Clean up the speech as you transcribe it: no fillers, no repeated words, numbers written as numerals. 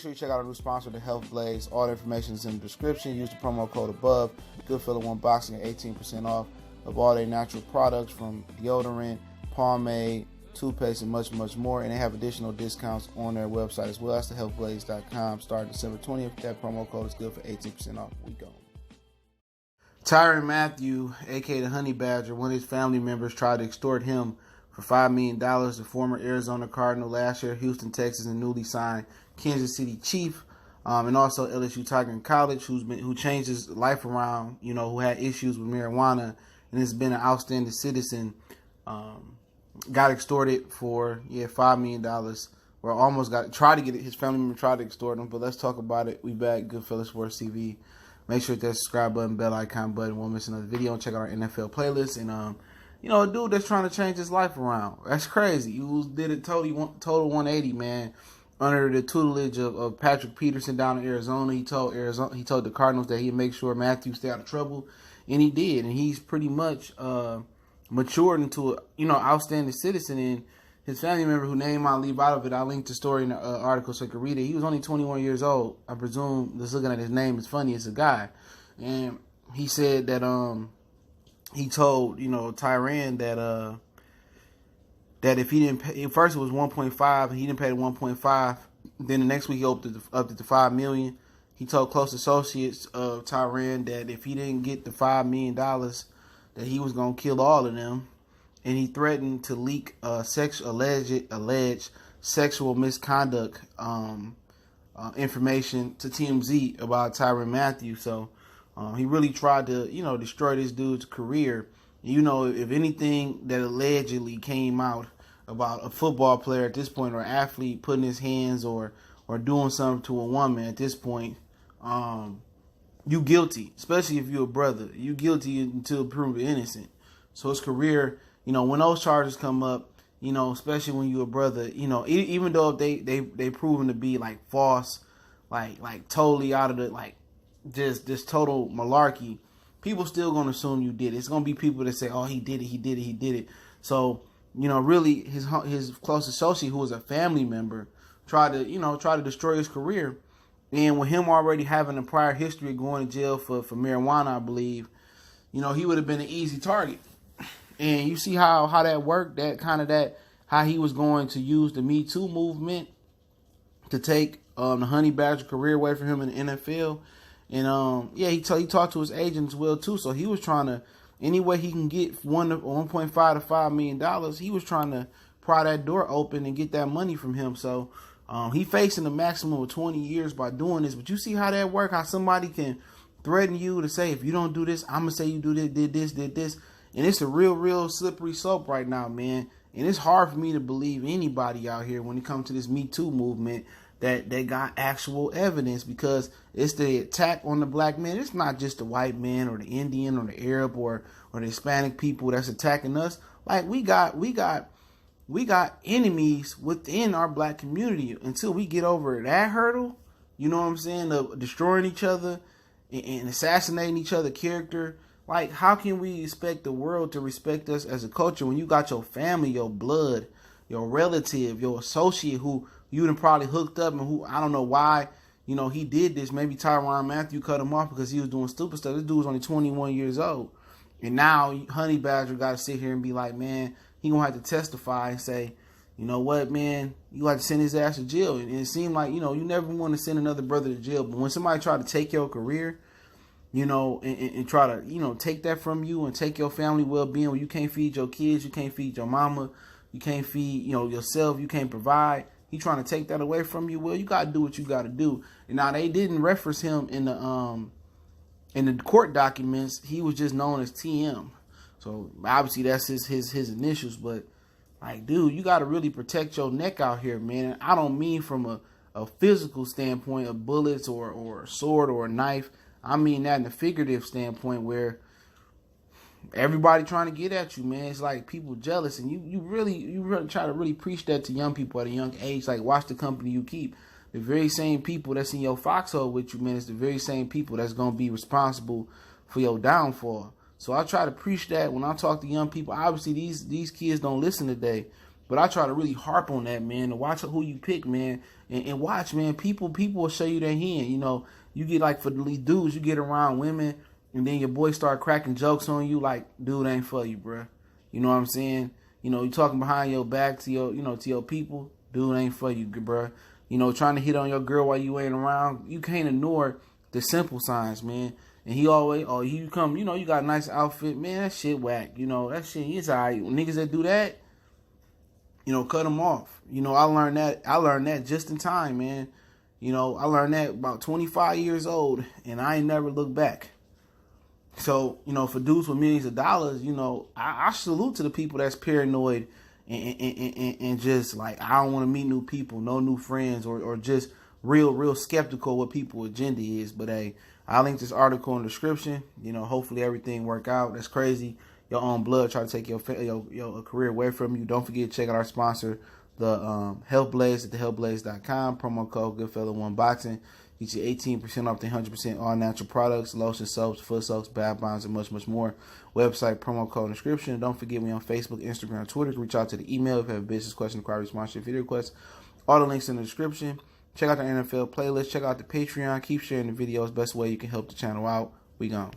sure you check out our new sponsor, The Health Blaze. All the information is in the description. Use the promo code above. Goodfellow One Boxing at 18% off of all their natural products from deodorant, pomade, toothpaste, and much, much more. And they have additional discounts on their website as well. That's thehealthblaze.com. Starting December 20th. That promo code is good for 18% off. We go. Tyrann Mathieu, a.k.a. the Honey Badger, one of his family members tried to extort him for $5 million. The former Arizona Cardinal, last year Houston, Texas, and newly signed Kansas City Chief, and also LSU Tiger in college, who changed his life around, who had issues with marijuana and has been an outstanding citizen, got extorted for $5 million. Or almost tried to get it. His family member tried to extort him, but let's talk about it. We back, Goodfellow Sports TV. Make sure to hit that subscribe button, bell icon button. Won't miss another video. And check out our NFL playlist. And a dude that's trying to change his life around. That's crazy. He did it total 180, man. Under the tutelage of Patrick Peterson down in Arizona. He told the Cardinals that he'd make sure Mathieu stay out of trouble, and he did. And he's pretty much matured into a outstanding citizen. And his family member, who name I'll leave out of it, I'll link the story in the article so you can read it. He was only 21 years old. I presume, just looking at his name, it's funny. It's a guy. And he said that he told, Tyrann that if he didn't pay, first it was 1.5, and he didn't pay the 1.5. Then the next week he upped it to $5 million. He told close associates of Tyrann that if he didn't get the $5 million, that he was going to kill all of them. And he threatened to leak alleged sexual misconduct information to TMZ about Tyrann Mathieu. So he really tried to, destroy this dude's career. If anything that allegedly came out about a football player at this point, or athlete putting his hands or doing something to a woman at this point, you guilty, especially if you're a brother. You guilty until proven innocent. So his career, when those charges come up, especially when you're a brother, even though they proven to be like false, like totally out of the just total malarkey, people still gonna assume you did it. It's gonna be people that say, "Oh, he did it." So really, his close associate, who was a family member, tried to destroy his career. And with him already having a prior history of going to jail for marijuana, I believe, he would have been an easy target. And you see how that worked, how he was going to use the Me Too movement to take the Honey Badger career away from him in the NFL. And he talked to his agent as well too. So he was trying to, any way he can get 1.5 to $5 million, he was trying to pry that door open and get that money from him. So he facing a maximum of 20 years by doing this. But you see how that work, how somebody can threaten you to say, if you don't do this, I'm gonna say you did this. And it's a real slippery slope right now, man. And it's hard for me to believe anybody out here when it comes to this Me Too movement that they got actual evidence, because it's the attack on the black man. It's not just the white man or the Indian or the Arab or the Hispanic people that's attacking us. Like we got enemies within our black community. Until we get over that hurdle, you know what I'm saying, of destroying each other and assassinating each other's character. Like, how can we expect the world to respect us as a culture when you got your family, your blood, your relative, your associate who you done probably hooked up, and who, I don't know why, he did this. Maybe Tyrann Mathieu cut him off because he was doing stupid stuff. This dude was only 21 years old. And now Honey Badger got to sit here and be like, man, he going to have to testify and say, you know what, man, you got to send his ass to jail. And it seemed like, you never want to send another brother to jail. But when somebody try to take your career, and try to, take that from you and take your family well-being, where you can't feed your kids, you can't feed your mama, you can't feed, yourself, you can't provide. He trying to take that away from you. Well, you got to do what you got to do. And now they didn't reference him in the court documents. He was just known as TM. So obviously that's his initials. But like, dude, you got to really protect your neck out here, man. And I don't mean from a physical standpoint of bullets or a sword or a knife. I mean that in a figurative standpoint, where everybody trying to get at you, man. It's like people jealous, and you really try to really preach that to young people at a young age. Like, watch the company you keep. The very same people that's in your foxhole with you, man, it's the very same people that's gonna be responsible for your downfall. So I try to preach that when I talk to young people. Obviously, these kids don't listen today, but I try to really harp on that, man. To watch who you pick, man. And watch, man. People will show you their hand. You know, you get like for the dudes, you get around women, and then your boys start cracking jokes on you. Like, dude ain't for you, bruh. You know what I'm saying? You know, you talking behind your back to your, to your people. Dude ain't for you, bruh. You know, trying to hit on your girl while you ain't around. You can't ignore the simple signs, man. And he always, you come, you got a nice outfit, man. That shit whack. That shit is alright. Niggas that do that, cut them off. I learned that just in time, man. I learned that about 25 years old, and I ain't never looked back. So, for dudes with millions of dollars, I salute to the people that's paranoid and just like, I don't want to meet new people, no new friends, or just real skeptical what people's agenda is. But hey, I'll link this article in the description. Hopefully everything work out. That's crazy. Your own blood try to take your career away from you. Don't forget to check out our sponsor, the Health Blaze at thehealthblaze.com. Promo code Goodfella1Boxing. Get you 18% off the 100% all natural products, lotion, soaps, foot soaps, bath bombs, and much more. Website, promo code in the description. Don't forget me on Facebook, Instagram, Twitter. Reach out to the email if you have a business question, inquiry, sponsorship, video requests. All the links in the description. Check out the NFL playlist. Check out the Patreon. Keep sharing the videos. Best way you can help the channel out. We gone.